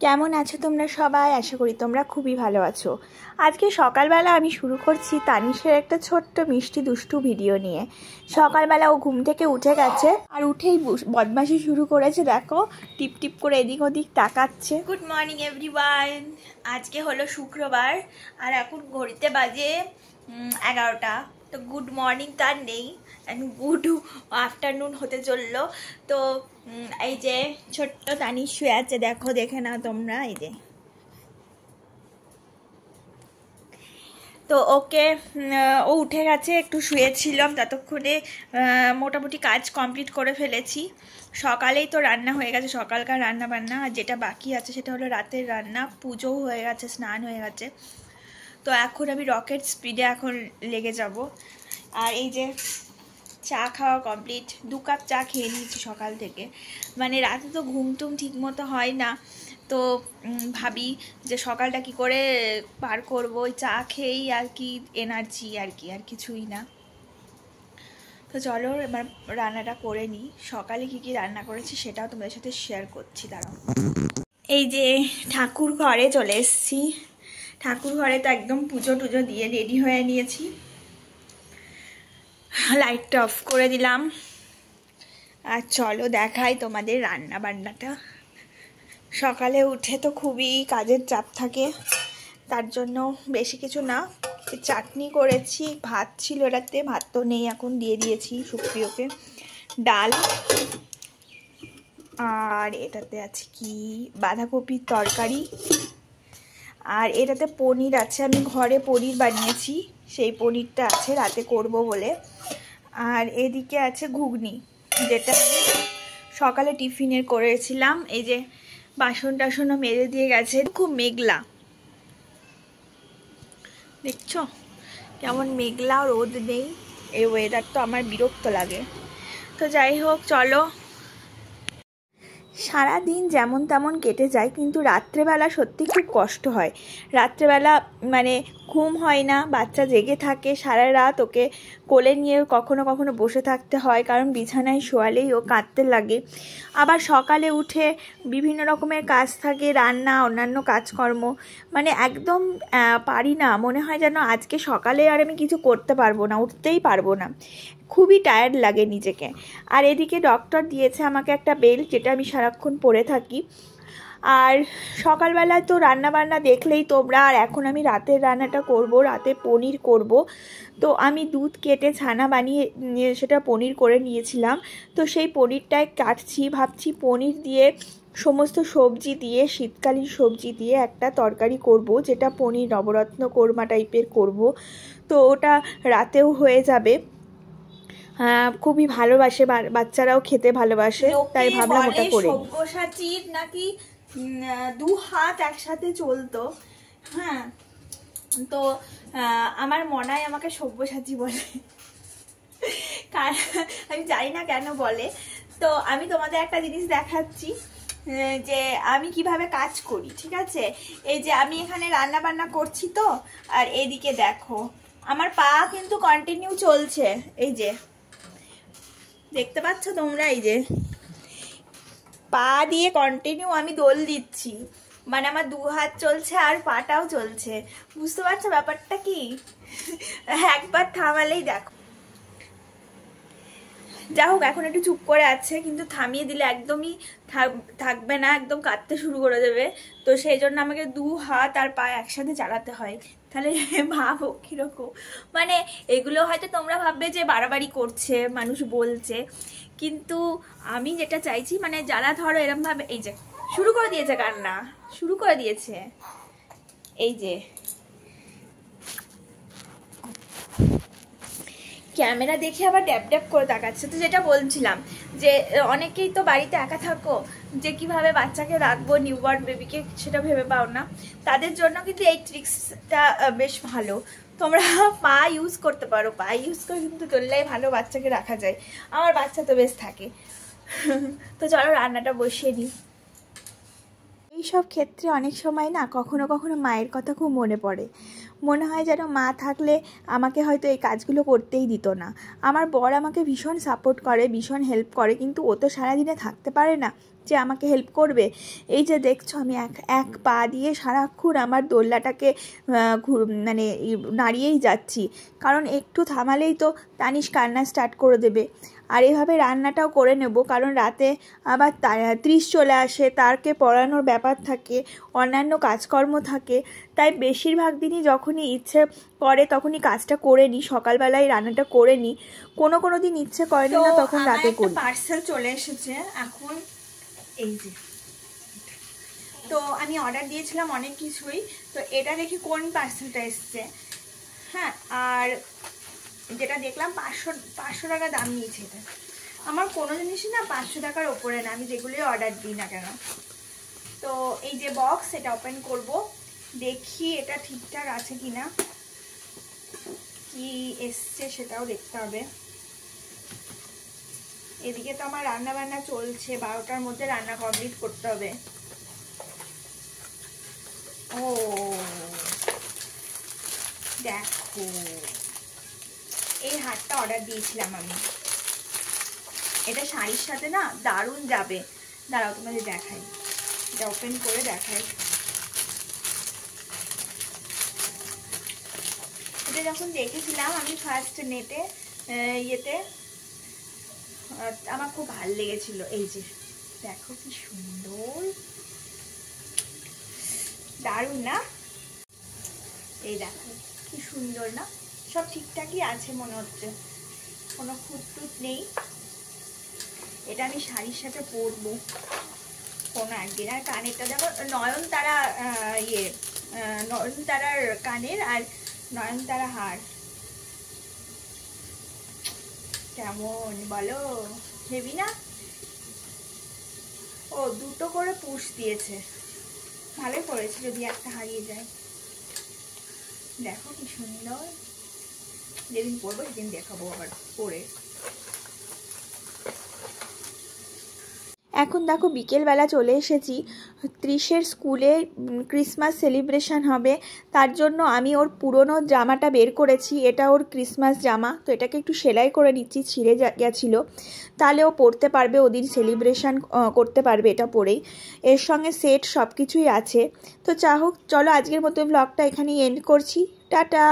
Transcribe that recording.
কেমন আছো তোমরা সবাই? আশা করি তোমরা খুবই ভালো আছো। আজকে সকালবেলা আমি শুরু করছি তানিশের একটা ছোট্ট মিষ্টি দুষ্টু ভিডিও নিয়ে। সকালবেলা ও ঘুম থেকে উঠে গেছে আর উঠেই বদমাশি শুরু করেছে। দেখো, টিপ টিপ করে এদিক ওদিক তাকাচ্ছে। Good morning everyone. আজকে হলো শুক্রবার আর এখন ঘড়িতে বাজে 11টা। তো গুড মর্নিং তার নেই, গুড আফটারনুন হতে চললো। তো এই যে ছোট্ট তানিশ শুয়ে আছে, দেখো, দেখে নাও তোমরা। এই যে তো ওকে ও উঠে গেছে, একটু শুয়েছিলাম ততক্ষণে মোটামুটি কাজ কমপ্লিট করে ফেলেছি। সকালেই তো রান্না হয়ে গেছে, সকালকার রান্না বান্না। আর যেটা বাকি আছে সেটা হলো রাতের রান্না। পুজোও হয়ে গেছে, স্নান হয়ে গেছে। তো এখন আমি রকেট স্পিডে এখন লেগে যাব। আর এই যে চা খাওয়া কমপ্লিট, 2 কাপ চা খেয়ে নিয়েছি সকাল থেকে। মানে রাতে তো ঘুম টুম ঠিক মতো হয় না, তো ভাবি যে সকালটা কি করে পার করবো, ওই চা খেয়েই আর কি এনার্জি, আর কি, আর কিছুই না। তো চলো এবার রান্নাটা করে নিই। সকালে কি কি রান্না করেছি সেটাও তোমাদের সাথে শেয়ার করছি। দাঁড়াও। এই যে ঠাকুর ঘরে চলে এসেছি। ঠাকুর ঘরে তো একদম পুজো টুজো দিয়ে রেডি হয়ে নিয়েছি। লাইটটা অফ করে দিলাম। আর চলো দেখাই তোমাদের রান্না বান্নাটা। সকালে উঠে তো খুবই কাজের চাপ থাকে, তার জন্য বেশি কিছু না, চাটনি করেছি, ভাত ছিল রাতে, ভাত তো নেই, এখন দিয়ে দিয়েছি সুপ্রিয়কে। ডাল, আর এটাতে আছে কি বাঁধাকপির তরকারি, আর এটাতে পনির আছে। আমি ঘরে পনির বানিয়েছি, সেই পনিরটা আছে, রাতে করব বলে। আর এদিকে আছে ঘুগনি, যেটা সকালে টিফিনের করেছিলাম। এই যে বাসন টাসনও মেজে দিয়ে গেছে। খুব মেঘলা, দেখছো কেমন মেঘলা, রোদ নেই। এই ওয়েদার তো আমার বিরক্ত লাগে। তো যাই হোক, চলো। সারাদিন যেমন তেমন কেটে যায়, কিন্তু রাত্রেবেলা সত্যি খুব কষ্ট হয়। রাত্রেবেলা মানে ঘুম হয় না, বাচ্চা জেগে থাকে সারা রাত, ওকে কোলে নিয়ে কখনো কখনো বসে থাকতে হয়, কারণ বিছানায় শোয়ালেই ও কাঁদতে লাগে। আবার সকালে উঠে বিভিন্ন রকমের কাজ থাকে, রান্না, অন্যান্য কাজকর্ম, মানে একদম পারি না। মনে হয় যেন আজকে সকালে আর আমি কিছু করতে পারবো না, উঠতেই পারবো না, খুবই টায়ার্ড লাগে নিজেকে। আর এদিকে ডক্টর দিয়েছে আমাকে একটা বেল্ট, যেটা আমি সারাক্ষণ পরে থাকি। আর সকালবেলায় তো রান্না বান্না দেখলেই তোমরা। আর এখন আমি রাতের রান্নাটা করব, রাতে পনির করব। তো আমি দুধ কেটে ছানা বানিয়ে সেটা পনির করে নিয়েছিলাম। তো সেই পনিরটায় কাটছি, ভাবছি পনির দিয়ে সমস্ত সবজি দিয়ে, শীতকালীন সবজি দিয়ে একটা তরকারি করব, যেটা পনির নবরত্ন কোরমা টাইপের করব। তো ওটা রাতেও হয়ে যাবে। খুবই ভালোবাসে, বাচ্চারাও খেতে ভালোবাসে, তাই ভাবলাম ওটা করে। সব্যসাচীর নাকি 2 হাত একসাথে চলতো। হ্যাঁ, তো আমার মনায় আমাকে সব্যসাচী বলে, আমি জানি না কেন বলে। তো আমি তোমাদের একটা জিনিস দেখাচ্ছি যে আমি কিভাবে কাজ করি, ঠিক আছে? এই যে আমি এখানে রান্না বান্না করছি, তো আর এইদিকে দেখো আমার পা কিন্তু কন্টিনিউ চলছে। এই যে দেখতে পাচ্ছ তোমরা, এই যে পা দিয়ে কন্টিনিউ আমি দোল দিচ্ছি, মানে আমার 2 হাত চলছে আর পাটাও চলছে। বুঝতে পারছো ব্যাপারটা কি? একবার থামালেই দেখো। যা হোক, এখন একটু চুপ করে আছে, কিন্তু থামিয়ে দিলে একদমই থাকবে না, একদম কাঁদতে শুরু করে দেবে। তো সেই জন্য আমাকে 2 হাত আর পা একসাথে চালাতে হয়। তাহলে ভাবো কিরকম। মানে এগুলো হয়তো তোমরা ভাববে যে বাড়াবাড়ি করছে, মানুষ বলছে, কিন্তু আমি যেটা চাইছি, মানে যারা ধরো এরমভাবে, এই যে শুরু করে দিয়েছে, কান্না শুরু করে দিয়েছে, এই যে ক্যামেরা দেখে আবার ড্যাপ ড্যাপ করে তাকাচ্ছে। তো যেটা বলছিলাম, যে অনেকেই তো বাড়িতে একা থাকো, যে কিভাবে বাচ্চাকে রাখবো, নিউবর্ন বেবিকে, সেটা ভেবে পাও না। তাদের জন্য কিন্তু এই ট্রিক্সটা বেশ ভালো। তোমরা পা ইউজ করতে পারো, পা ইউজ করে কিন্তু চললেই ভালো, বাচ্চাকে রাখা যায়। আমার বাচ্চা তো বেশ থাকে। তো চলো রান্নাটা বসিয়ে দিই। এইসব ক্ষেত্রে অনেক সময় না কখনো কখনো মায়ের কথা খুব মনে পড়ে। মনে হয় যেন মা থাকলে আমাকে হয়তো এই কাজগুলো করতেই দিত না। আমার বর আমাকে ভীষণ সাপোর্ট করে, ভীষণ হেল্প করে, কিন্তু ও তো সারাদিনে থাকতে পারে না, যে আমাকে হেল্প করবে। এই যে দেখছো আমি এক পা দিয়ে সারাক্ষণ আমার দোলনাটাকে মানে নাড়িয়েই যাচ্ছি, কারণ একটু থামালেই তো তানিশ কান্না স্টার্ট করে দেবে। আর এভাবে রান্নাটাও করে নেব, কারণ রাতে আবার ত্রিশ চলে আসে, তারকে পড়ানোর ব্যাপার থাকে, অন্যান্য কাজকর্ম থাকে, তাই বেশিরভাগ দিনই যখনই ইচ্ছে করে তখনই কাজটা করে নিই, সকালবেলায় রান্নাটা করে নিই। কোনো দিন ইচ্ছে করে না তখন রাতে করি। পার্সেল চলে এসেছে এখন, এই যে। তো আমি অর্ডার দিয়েছিলাম অনেক কিছুই, তো এটা দেখি কোন পার্সেলটা এসছে। হ্যাঁ, আর যেটা দেখলাম 500 টাকা দাম নিয়েছে। এটা আমার কোনো জিনিসই না 500 টাকার ওপরে না, আমি যেগুলোই অর্ডার দিই না কেন। তো এই যে বক্স, এটা ওপেন করব, দেখি এটা ঠিকঠাক আছে কিনা, কি এসছে সেটাও দেখতে হবে। এদিকে তো আমার রান্না বান্না চলছে, 12টার মধ্যে রান্না কমপ্লিট করতে হবে। ও দেখো, এই হারটা অর্ডার দিয়েছিলাম আমি, এটা শাড়ির সাথে না দারুণ যাবে। দাঁড়াও তোমাদের দেখাই, এটা ওপেন করে দেখাই। এটা যখন দেখেছিলাম আমি ফার্স্ট নেটে ইয়েতে, আমার খুব ভালো লেগেছিল। এই যে দেখো কি সুন্দর, দারুণ না? এই দেখো কি সুন্দর না? সব ঠিকঠাকই আছে মনে হচ্ছে, কোনো খুঁতটুত নেই। এটা আমি শাড়ির সাথে পরবো কোনো একদিন। আর কানেরটা দেখো, নয়নতারা নয়নতারার কানের আর নয়নতারা হার, কেমন বলো, হেভি না? ও দুটো করে পুশ দিয়েছে, ভালোই পড়েছে যদি একটা হারিয়ে যায়। দেখো কি সুন্দর, যেদিন পরবো সেদিন দেখাবো আবার পরে। এখন দেখো বিকেলবেলা চলে এসেছি, 30-এর স্কুলে ক্রিসমাস সেলিব্রেশন হবে, তার জন্য আমি ওর পুরনো জামাটা বের করেছি, এটা ওর ক্রিসমাস জামা, তো এটাকে একটু সেলাই করে নিচ্ছি, ছিঁড়ে গেছিলো, তাহলে ও পরতে পারবে, ওদিন সেলিব্রেশন করতে পারবে এটা পরেই। এর সঙ্গে সেট সব কিছুই আছে। তো চলো আজকের মতো ব্লগটা এখানেই এন্ড করছি, টাটা।